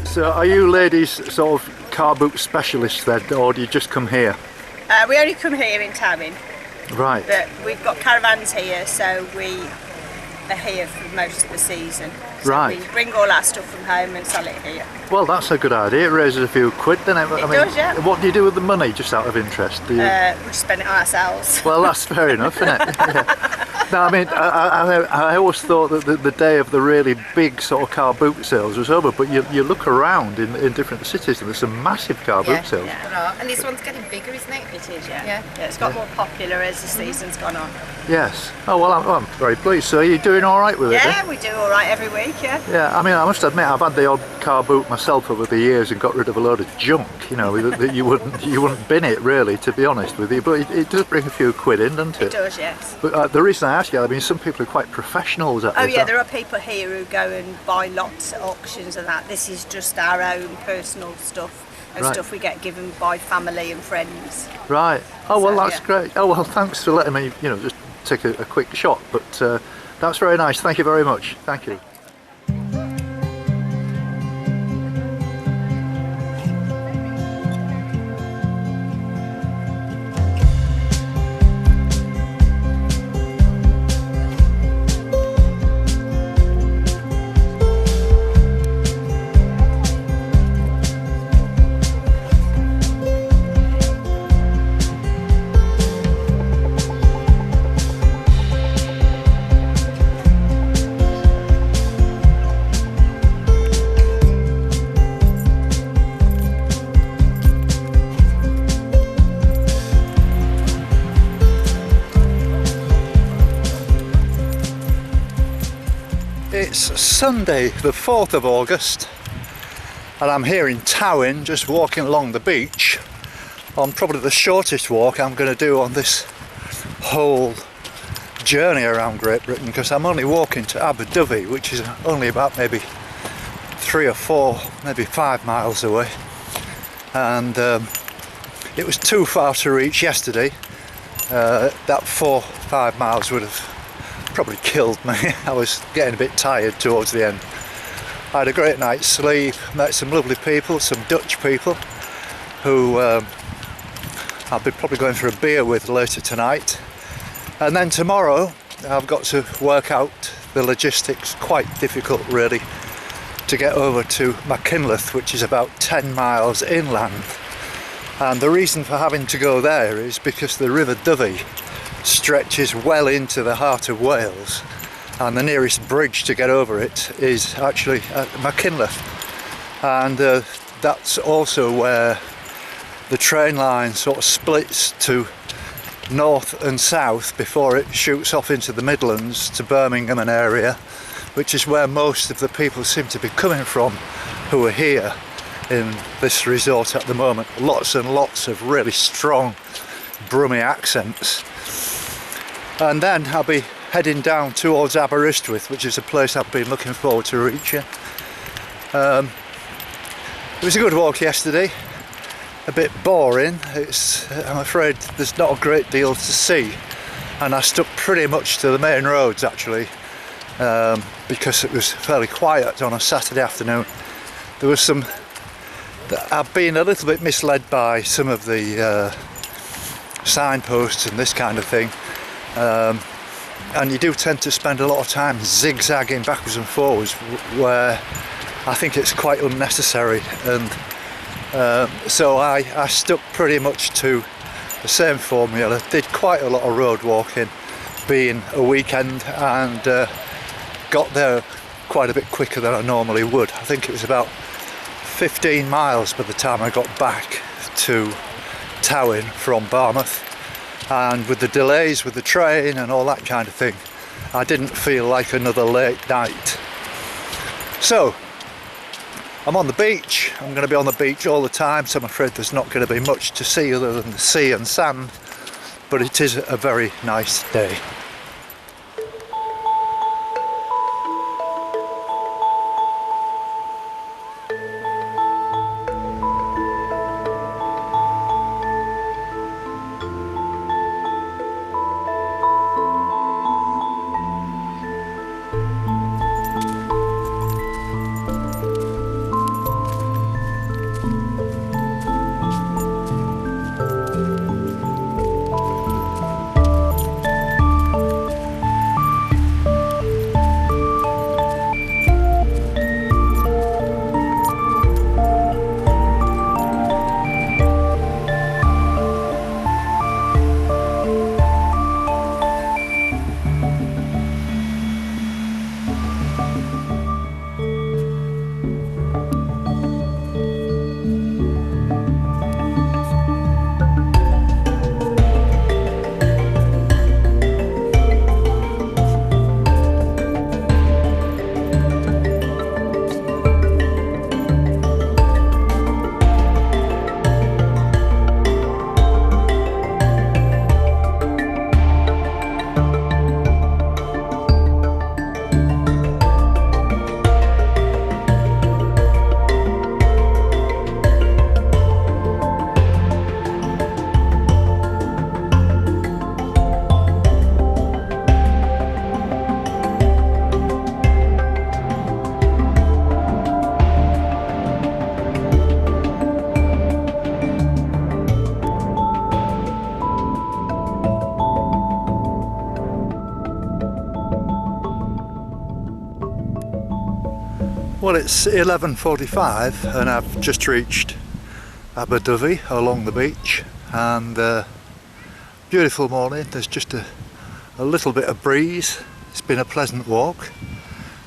So are you ladies sort of car boot specialists then, or do you just come here? We only come here in Tywyn. Right. But we've got caravans here, so we are here for most of the season. So right. we bring all our stuff from home and sell it here. Well, that's a good idea. It raises a few quid, doesn't it? It does, yeah. What do you do with the money, just out of interest? Do you... We just spend it on ourselves. Well, that's fair enough, isn't it? Yeah. No, I mean, I always thought that the day of the really big sort of car boot sales was over, but you look around in different cities and there's some massive car boot sales. Yeah. And this one's getting bigger, isn't it? It is, yeah. It's got more popular as the season's gone on. Yes. Oh, well, I'm very pleased. So are you doing all right with it? Yeah, we do all right every week, yeah. Yeah, I mean, I must admit, I've had the odd car boot myself over the years and got rid of a load of junk, you know, that you wouldn't bin it, really, to be honest with you, but it does bring a few quid in, doesn't it? It does, yes. But the reason I ask you, I mean, some people are quite professionals at this. Oh yeah, there are people here who go and buy lots at auctions and that. This is just our own personal stuff and stuff we get given by family and friends. Right. Oh, well, So, that's great. Oh, well, thanks for letting me, you know, just take a quick shot, but that's very nice. Thank you very much. Thank you. It's Sunday the 4th of August and I'm here in Tywyn, just walking along the beach on probably the shortest walk I'm going to do on this whole journey around Great Britain, because I'm only walking to Aberdyfi, which is only about maybe 3 or 4, maybe 5 miles away, and it was too far to reach yesterday. That 4 or 5 miles would have probably killed me. I was getting a bit tired towards the end. I had a great night's sleep, met some lovely people, some Dutch people who I'll be probably going for a beer with later tonight, and then tomorrow I've got to work out the logistics. Quite difficult really to get over to Machynlleth, which is about 10 miles inland, and the reason for having to go there is because the River Dyfi stretches well into the heart of Wales, and the nearest bridge to get over it is actually at Machynlleth, and that's also where the train line sort of splits to north and south before it shoots off into the Midlands to Birmingham and area, which is where most of the people seem to be coming from who are here in this resort at the moment. Lots and lots of really strong Brummie accents. And then I'll be heading down towards Aberystwyth, which is a place I've been looking forward to reaching. It was a good walk yesterday, a bit boring. I'm afraid there's not a great deal to see, and I stuck pretty much to the main roads actually, because it was fairly quiet on a Saturday afternoon. There was some, I've been a little bit misled by some of the signposts and this kind of thing. And you do tend to spend a lot of time zigzagging backwards and forwards, where I think it's quite unnecessary, and so I stuck pretty much to the same formula. Did quite a lot of road walking, being a weekend, and got there quite a bit quicker than I normally would. I think it was about 15 miles by the time I got back to Tywyn from Barmouth. And with the delays with the train and all that kind of thing, I didn't feel like another late night. So I'm on the beach. I'm going to be on the beach all the time, so I'm afraid there's not going to be much to see other than the sea and sand, but it is a very nice day. it's 11:45 and I've just reached Aberdyfi along the beach, and beautiful morning. There's just a little bit of breeze. It's been a pleasant walk,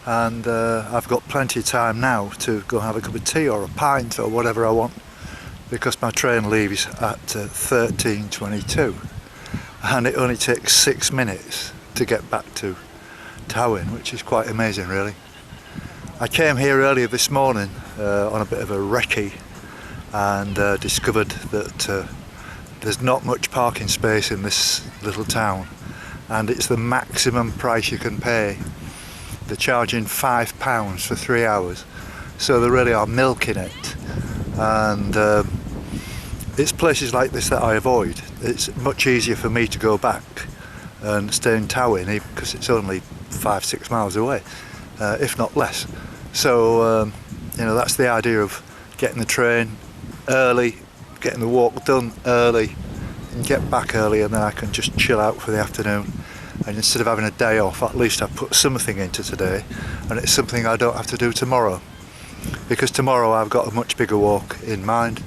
and I've got plenty of time now to go and have a cup of tea or a pint or whatever I want, because my train leaves at 13:22 and it only takes 6 minutes to get back to Tywyn, which is quite amazing really. I came here earlier this morning on a bit of a recce and discovered that there's not much parking space in this little town, and it's the maximum price you can pay. They're charging £5 for 3 hours, so they really are milking it. And it's places like this that I avoid. It's much easier for me to go back and stay in Tywyn because it's only 5-6 miles away, if not less. So you know, that's the idea of getting the train early, getting the walk done early, and get back early, and then I can just chill out for the afternoon. And instead of having a day off, at least I've put something into today, and it's something I don't have to do tomorrow, because tomorrow I've got a much bigger walk in mind,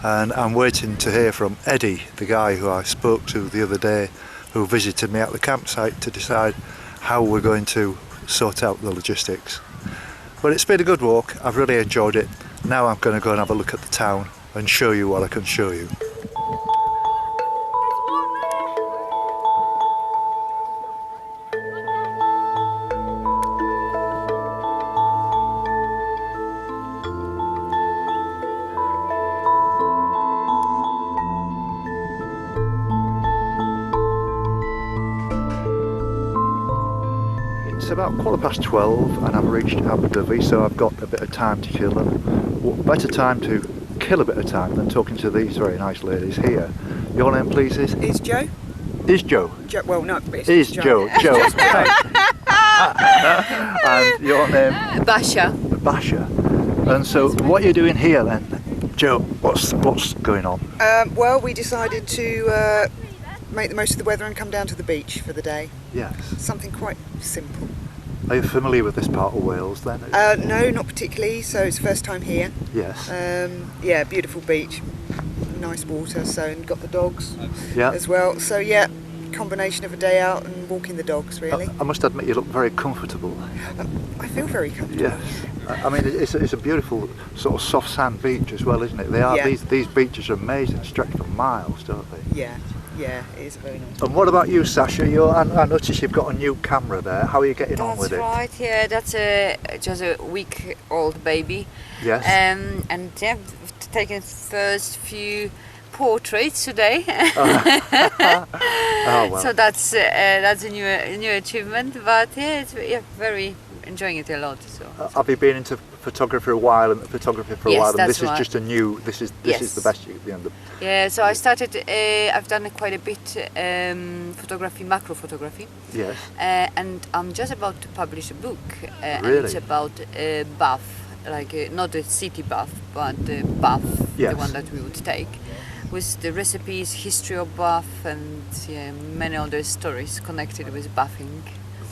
and I'm waiting to hear from Eddie, the guy who I spoke to the other day, who visited me at the campsite, to decide how we're going to sort out the logistics. But it's been a good walk. I've really enjoyed it. Now I'm going to go and have a look at the town and show you what I can show you. It's about 12:15 and I've reached Aberdyfi, so I've got a bit of time to kill, and what better time to kill a bit of time than talking to these very nice ladies here. Your name please is? Is Joe? Is Joe? Well, no, it's Is Joe. Joe. And your name? Basha. Basha. And so what are you doing here then? Joe, what's going on? Well, we decided to make the most of the weather and come down to the beach for the day. Yes. Something quite simple. Are you familiar with this part of Wales then? No, not particularly, so it's first time here. Yes. Yeah, beautiful beach, nice water, so, and got the dogs Yeah. as well. So yeah, combination of a day out and walking the dogs really. I must admit you look very comfortable. I feel very comfortable. Yes. I mean, it's a beautiful sort of soft sand beach as well, isn't it? They are. Yeah. These beaches are amazing, stretch for miles, don't they? Yeah, it is very nice. And what about you, Sasha? I noticed you've got a new camera there. How are you getting on with it? That's right, yeah, that's just a week-old baby. Yes. And yeah, taking first few portraits today. Oh, well. So that's a new achievement, but yeah, it's very enjoying it a lot. So Have you been into photography for a while, and Yes, while, and that's this is right. just a new. This is Yes. the best. yeah, so I started. I've done quite a bit photography, macro photography. Yes. And I'm just about to publish a book, and Really? it's about Bath, like not the city Bath, but Bath, Yes. the one that we would take, with the recipes, history of Bath, and many other stories connected with bathing,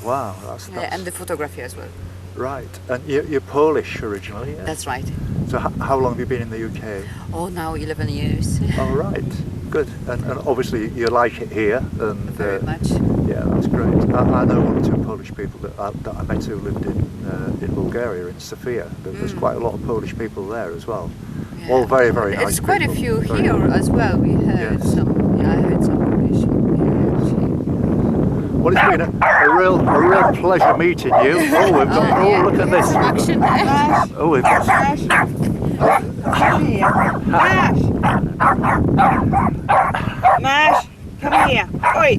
Wow, that's and the photography as well. right. And you're Polish originally. Yeah? That's right. So how long have you been in the UK? Oh, now 11 years. All right, good. And obviously you like it here, and Very much. yeah, that's great. I know one or two Polish people that I met who lived in Bulgaria, in Sofia. There's quite a lot of Polish people there as well. Yeah. All very, very nice. There's quite a people. few Very here nice. as well. We heard Yes. some. Yeah, I heard some Polish here actually. Well, it's been a real pleasure meeting you. Oh, we've got. Oh, yeah. look at this. Action. Oh, we've got. Come here. Mash, come here. Oi.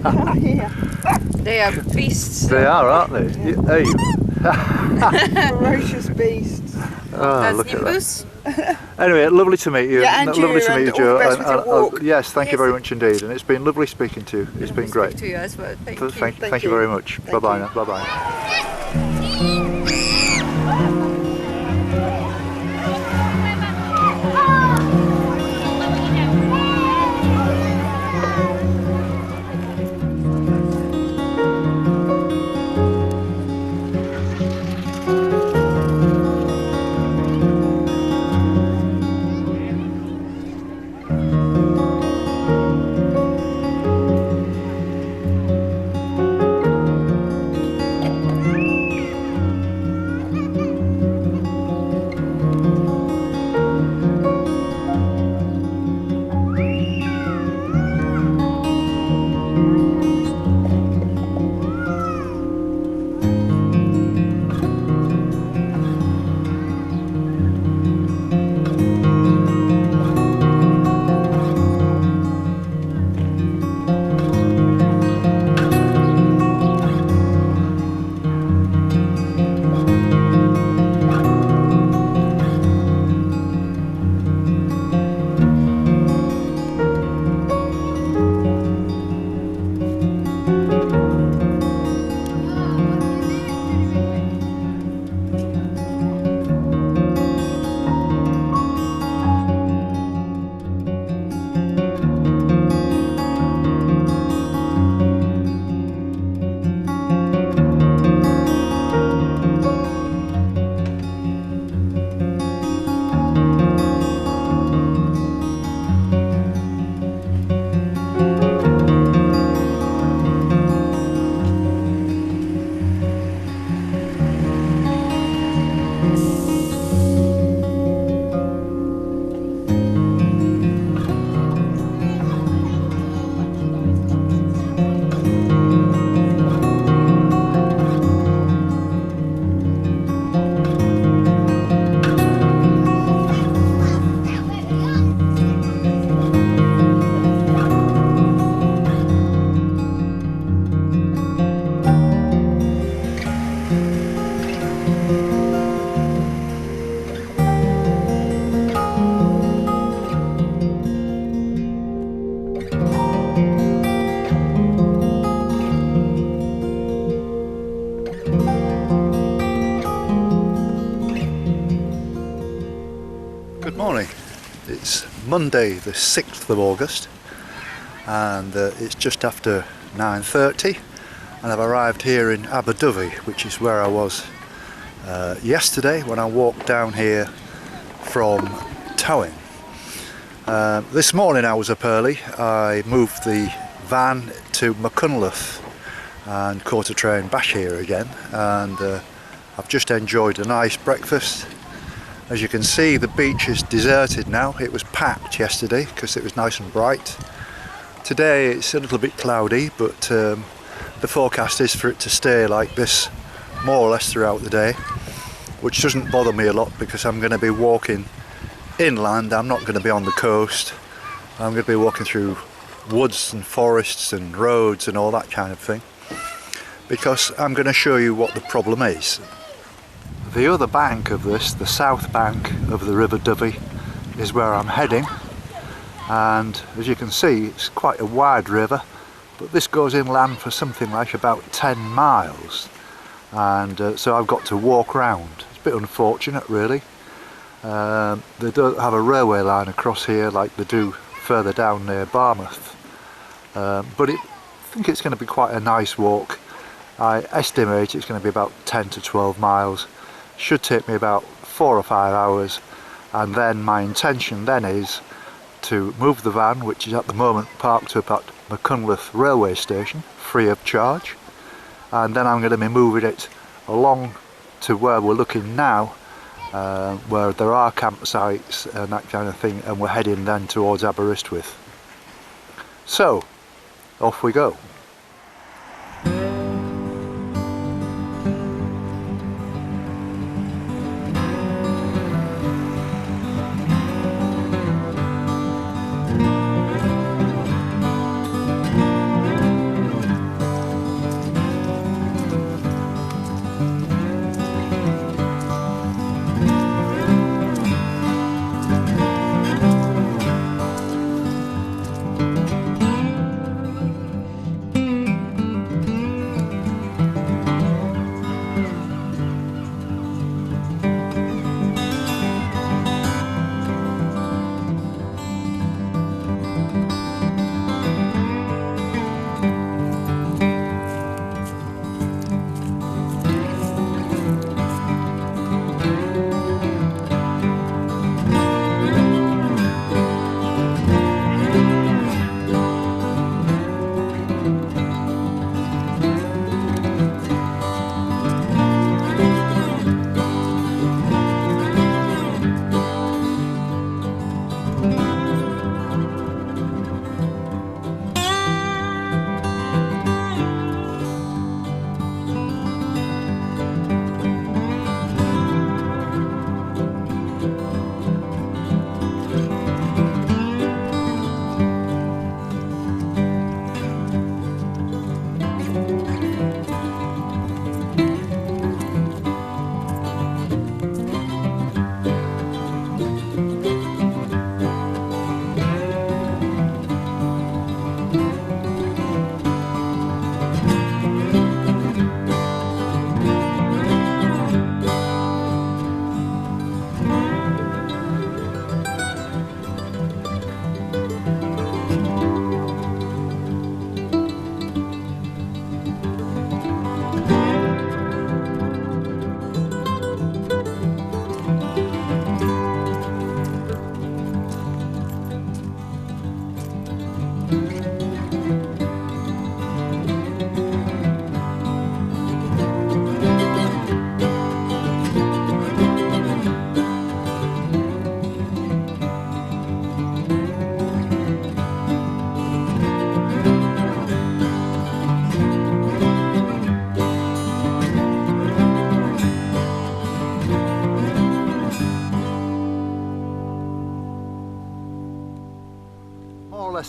Come here. They are beasts. They are, aren't they? Hey. Ferocious beasts. Oh, That's look at that. Nimbus. Anyway, lovely to meet you. Yeah, and Lovely you, to meet you, and Joe. all the best with your walk. Yes, thank you Yes. very much indeed. And it's been lovely speaking to you. It's been great. To you as well. Thank you. Thank you very much. Bye bye now. Bye bye. Good morning. It's Monday the 6th of August and it's just after 9:30 and I've arrived here in Abu Dhabi, which is where I was yesterday when I walked down here from Tywyn. This morning I was up early. I moved the van to Machynlleth and caught a train back here again, and I've just enjoyed a nice breakfast. As you can see, the beach is deserted now. It was packed yesterday because it was nice and bright. Today it's a little bit cloudy, but the forecast is for it to stay like this more or less throughout the day, which doesn't bother me a lot because I'm going to be walking inland. I'm not going to be on the coast. I'm going to be walking through woods and forests and roads and all that kind of thing, because I'm going to show you what the problem is. The other bank of this, the south bank of the River Dhabi, is where I'm heading, and as you can see it's quite a wide river, but this goes inland for something like about 10 miles, and so I've got to walk round. It's a bit unfortunate really. They don't have a railway line across here like they do further down near Barmouth, but I think it's going to be quite a nice walk. I estimate it's going to be about 10 to 12 miles. Should take me about 4 or 5 hours, and then my intention then is to move the van, which is at the moment parked up at Machynlleth railway station free of charge, and then I'm going to be moving it along to where we're looking now, where there are campsites and that kind of thing, and we're heading then towards Aberystwyth. So off we go.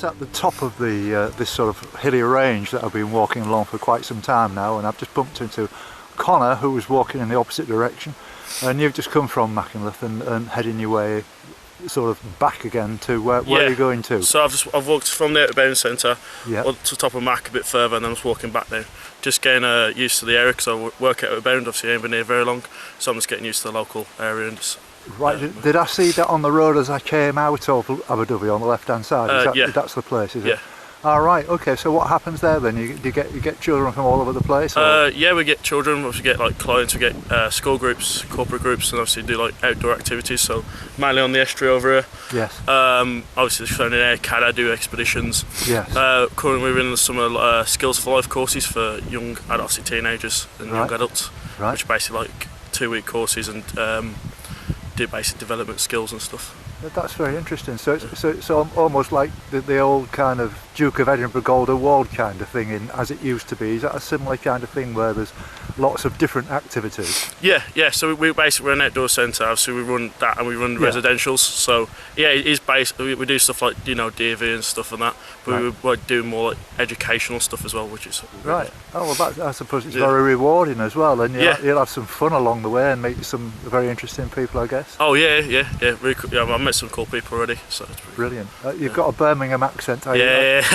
At the top of the this sort of hilly range that I've been walking along for quite some time now, and I've just bumped into Connor, who was walking in the opposite direction, and you've just come from Machynlleth and heading your way sort of back again to where are you going to? So I've walked from the Outer Centre up to the top of Mac a bit further, and then I was walking back now. Just getting used to the area because I work at Outer Bound, obviously I ain't been here very long, so I'm just getting used to the local area and just Right, did I see that on the road as I came out of Abu Dhabi on the left-hand side? Yeah. That's the place, is it? Yeah. All right. Okay. So what happens there then? You get children from all over the place? Or? Yeah, we get children. We get like clients. We get school groups, corporate groups, and obviously do like outdoor activities. So mainly on the estuary over here. Yes. Obviously shown in air, CAD, do expeditions. Yes. Currently we're in some skills for life courses for young adults, obviously teenagers and young adults, Right. which are basically like 2-week courses and do basic development skills and stuff. That's very interesting. So it's almost like the old kind of Duke of Edinburgh Gold Award kind of thing, as it used to be. Is that a similar kind of thing where there's lots of different activities? Yeah. So we basically run an outdoor centre. So we run that and we run residentials. So yeah, it is basically we do stuff like DV and stuff and that. But we're doing more like educational stuff as well, which is right. Oh well, I suppose it's very rewarding as well, and you'll have some fun along the way and meet some very interesting people, I guess. Oh yeah. Really cool. Yeah, I've met some cool people already. So it's brilliant. You've got a Birmingham accent, are you? Yeah.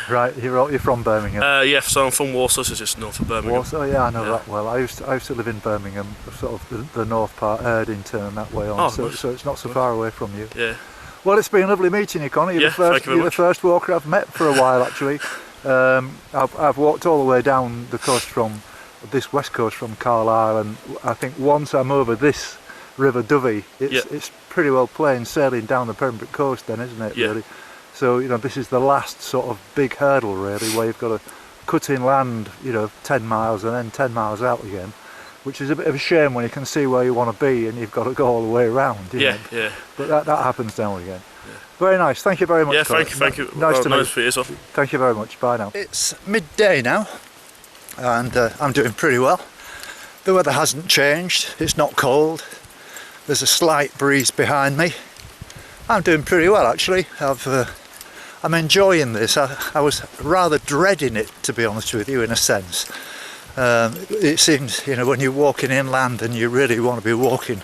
Right, you're from Birmingham. Yeah, so I'm from Warsaw, so it's just north of Birmingham. Warsaw, yeah, I know that well. I used to live in Birmingham, sort of the north part, Erdington and that way on. So it's not so far away from you. Yeah. Well, it's been lovely meeting you, Conor. You're the first walker I've met for a while, actually. I've walked all the way down the coast from this west coast from Carlisle, and I think once I'm over this River Dovey, it's pretty well plain sailing down the Pembroke coast, then, isn't it? Really. So this is the last sort of big hurdle, really, where you've got to cut inland, 10 miles and then 10 miles out again, which is a bit of a shame when you can see where you want to be and you've got to go all the way around. Yeah. But that happens now and again. Yeah. Very nice. Thank you very much. Yeah, thank you. Nice to meet you. As well. Thank you very much. Bye now. It's midday now, and I'm doing pretty well. The weather hasn't changed. It's not cold. There's a slight breeze behind me. I'm doing pretty well, actually. I'm enjoying this. I was rather dreading it, to be honest with you, in a sense. It seems, when you're walking inland and you really want to be walking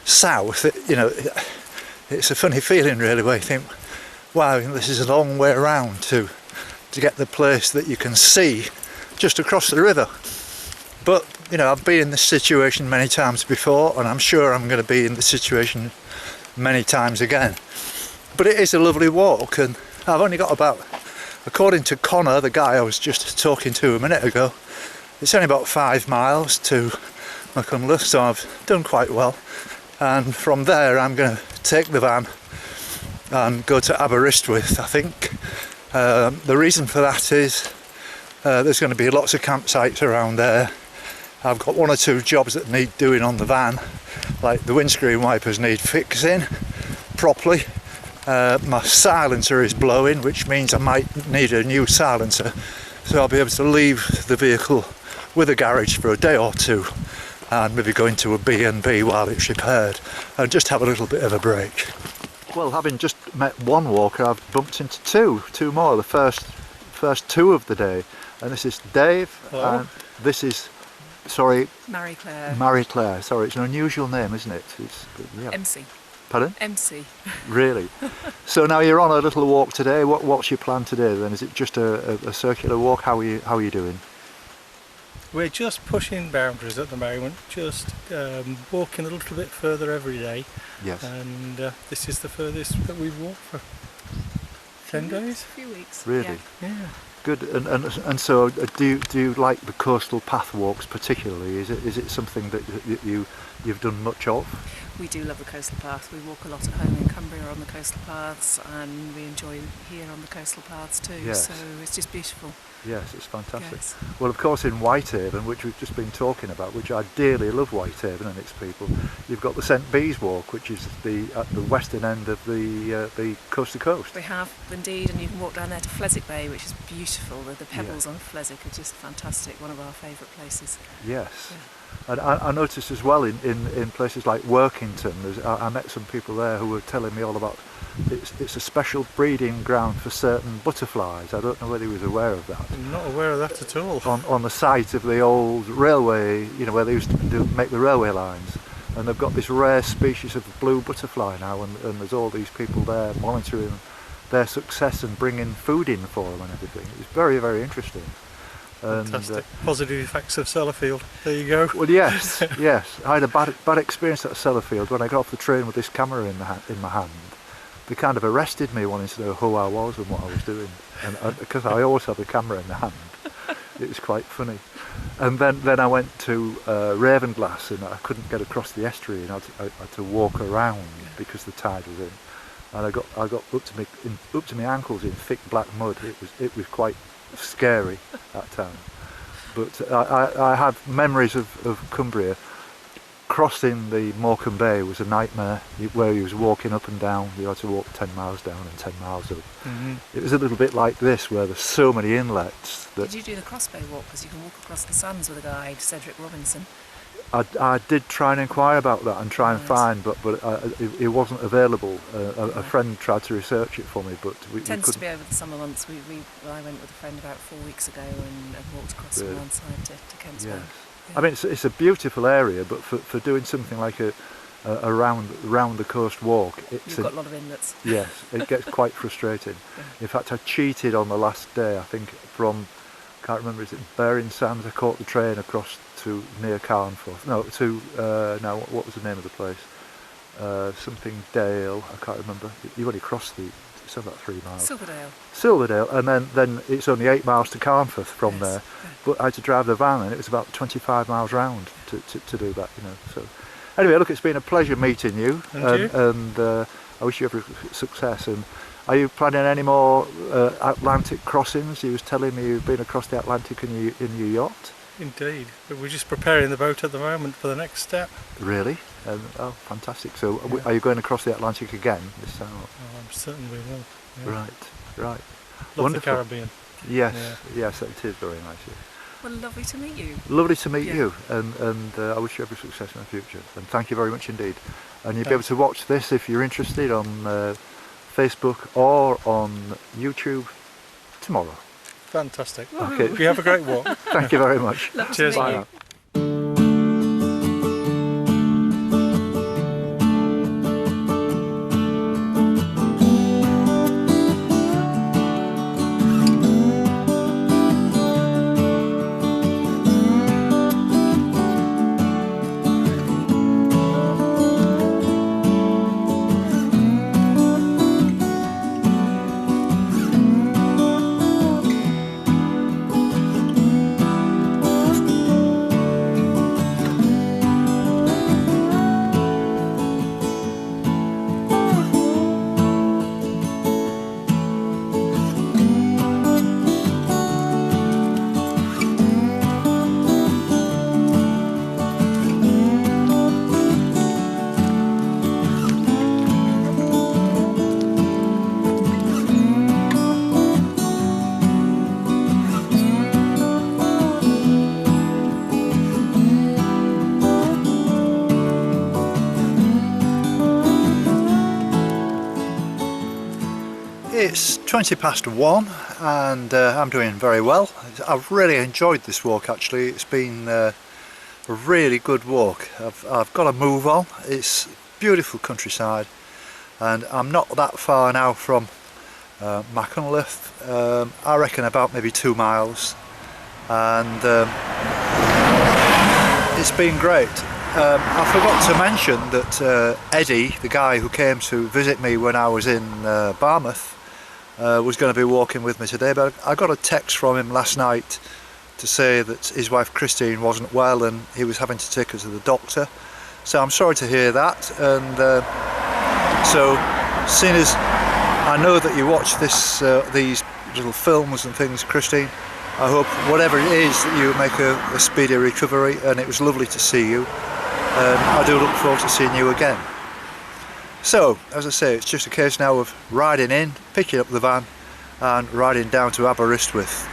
south, it's a funny feeling, really, where you think, wow, this is a long way around to get the place that you can see just across the river. But, I've been in this situation many times before, and I'm sure I'm going to be in this situation many times again. But it is a lovely walk, and I've only got about, according to Conor, the guy I was just talking to a minute ago, it's only about 5 miles to Machynlleth, so I've done quite well. And from there I'm going to take the van and go to Aberystwyth, I think. The reason for that is there's going to be lots of campsites around there. I've got 1 or 2 jobs that need doing on the van, like the windscreen wipers need fixing properly. My silencer is blowing, which means I might need a new silencer, so I'll be able to leave the vehicle with a garage for a day or 2 and maybe go into a B&B while it's repaired and just have a little bit of a break. Well, having just met 1 walker, I've bumped into 2 more, the first 2 of the day, and this is Dave. Hello. And this is Marie Claire. Sorry, it's an unusual name, isn't it? MC. Pardon? MC. Really? So now you're on a little walk today. What's your plan today then? Is it just a circular walk? How are you doing? We're just pushing boundaries at the moment, just walking a little bit further every day. Yes. And this is the furthest that we've walked for 10 days. A few weeks. Really? Yeah. Good. And so do you like the coastal path walks particularly? Is it something that you've done much of? We do love the coastal path. We walk a lot at home in Cumbria on the coastal paths, and we enjoy here on the coastal paths too. Yes. So it's just beautiful. Yes, it's fantastic. Yes. Well, of course, in Whitehaven, which we've just been talking about, which I dearly love Whitehaven and its people, you've got the St Bees Walk, which is at the western end of the coast to coast. We have indeed, and you can walk down there to Fleswick Bay, which is beautiful. The pebbles on Fleswick are just fantastic. One of our favourite places. Yes. Yeah. And I noticed as well in places like Workington, I met some people there who were telling me all about it's a special breeding ground for certain butterflies. I don't know whether he was aware of that. I'm not aware of that at all. On the site of the old railway, where they used to make the railway lines, and they've got this rare species of blue butterfly now, and there's all these people there monitoring their success and bringing food in for them and everything. It's very, very interesting. And, Fantastic. Positive effects of Sellafield. There you go. well, yes, yes. I had a bad experience at Sellafield when I got off the train with this camera in my hand. They kind of arrested me wanting to know who I was and what I was doing, and because I always have a camera in the hand, it was quite funny. And then I went to Ravenglass, and I couldn't get across the estuary, and I had to walk around because the tide was in, and I got up to my ankles in thick black mud. It was quite scary that time. But I have memories of Cumbria. Crossing the Morecambe Bay was a nightmare, where you was walking up and down. You had to walk 10 miles down and 10 miles up. It was a little bit like this, where there's so many inlets. That Did you do the Crossbow Walk? Because you can walk across the sands with a guide, Cedric Robinson. I did try and inquire about that and try and find, but it wasn't available. A friend tried to research it for me, but we Tends couldn't. to be over the summer months. I went with a friend about 4 weeks ago and walked across from one side to Kent's Bank. I mean, it's a beautiful area, but for doing something like a round the coast walk, You've got a lot of inlets. Yes, it gets quite frustrating. In fact, I cheated on the last day. I think from, can't remember, is it Bearing Sands? I caught the train across to near Carnforth. No, to now what was the name of the place? Something Dale. I can't remember. You've only crossed it's about 3 miles. Silverdale, and then it's only 8 miles to Carnforth from there. But I had to drive the van, and it was about 25 miles round to do that. So anyway, look, it's been a pleasure meeting you, and I wish you every success. And are you planning any more Atlantic crossings? You was telling me you've been across the Atlantic in your yacht. Indeed, but we're just preparing the boat at the moment for the next step. Really? Oh, fantastic. So are you going across the Atlantic again this time? Oh, I'm certain we will. Yeah. Right. Love Wonderful. the Caribbean. Yes, yes, it is very nice. Yes. Well, lovely to meet you. Lovely to meet you, and I wish you every success in the future. And thank you very much indeed. And you'll be able to watch this if you're interested on Facebook or on YouTube tomorrow. Fantastic. Okay. You have a great walk. Thank you very much. Cheers. Bye now. It's 1:20 and I'm doing very well. I've really enjoyed this walk actually. It's been a really good walk. I've got to move on. It's beautiful countryside and I'm not that far now from Machynlleth. I reckon about maybe 2 miles, and it's been great. I forgot to mention that Eddie, the guy who came to visit me when I was in Barmouth, was going to be walking with me today, but I got a text from him last night to say that his wife Christine wasn't well and he was having to take her to the doctor. So I'm sorry to hear that, and so seeing as I know that you watch these little films and things, Christine, I hope whatever it is that you make a speedy recovery, and it was lovely to see you, and I do look forward to seeing you again. So, as I say, it's just a case now of riding in, picking up the van and riding down to Aberystwyth.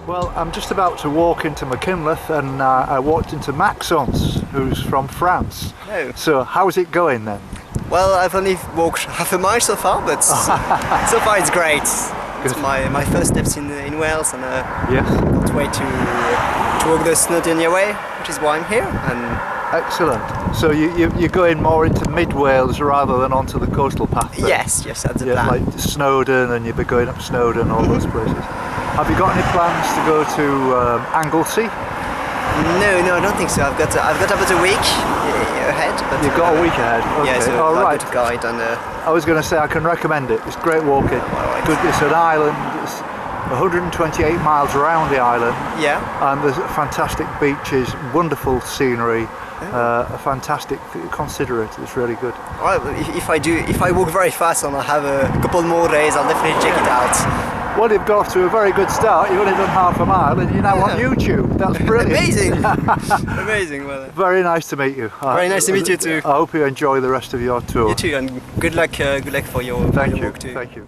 Well, I'm just about to walk into Machynlleth, and I walked into Maxence, who's from France. No. So how's it going then? Well, I've only walked half a mile so far, but so far it's great. It's my first steps in Wales, and Yes. can't wait to walk the Snowdonia Way, which is why I'm here. And Excellent. So you're going more into mid-Wales rather than onto the coastal path then? yes, that's the plan. Like Snowdon, and you'll be going up Snowdon, all those places. Have you got any plans to go to Anglesey? No, I don't think so. I've got about a week ahead. But, You've got a week ahead? Okay. Yeah, so All I've right. got a guide and I was going to say I can recommend it. It's great walking. Alright. Good. It's an island. It's 128 miles around the island, yeah. and there's fantastic beaches, wonderful scenery, a fantastic. Consider it. It's really good. Well, if I walk very fast and I have a couple more days, I'll definitely check it out. Well, you've got off to a very good start. You've only done half a mile, and you're now on YouTube. That's brilliant. Amazing, amazing. Well, Very nice to meet you. very nice to meet you too. I hope you enjoy the rest of your tour. You too, and good luck for your Thank you. walk too. Thank you.